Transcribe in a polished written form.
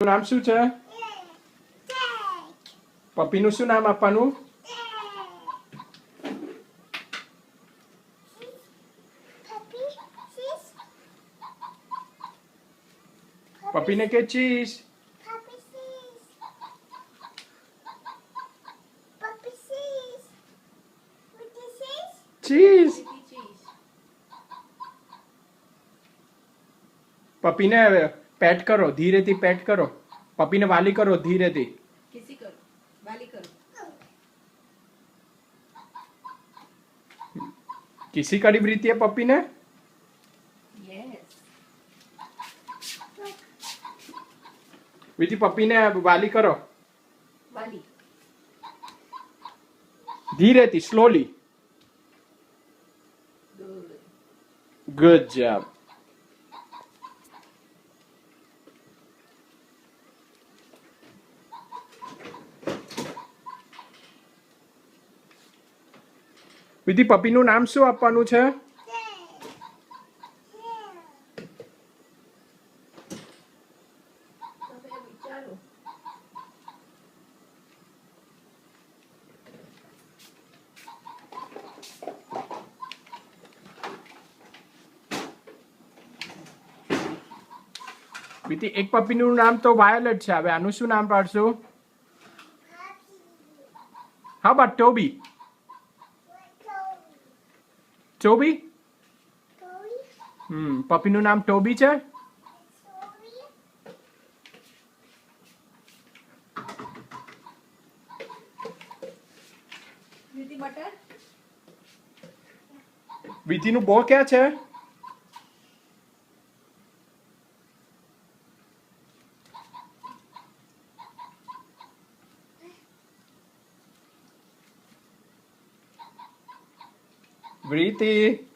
નામ શું છે? પપ્પીનું શું નામ આપવાનું? પપ્પીને કે ચીઝ. ચીઝ. પપ્પીને પેટ કરો, ધીરેથી પેટ કરો. પપ્પીને વાલી કરો ધીરેથી. કિસી કરી પ્રીતિએ પપ્પીને. વિધિ પપ્પીને વાલી કરો ધીરેથી, સ્લોલી. Good job. વિધિ પપ્પીનું નામ શું આપવાનું છે? વિધિ એક પપ્પીનું નામ તો વાયોલેટ છે. હવે આનું શું નામ પાડશું? હા બટ ટોબી. ટોબી. પપ્પીનું નામ ટોબી છે. વિધિનું બો ક્યાં છે? Vriti.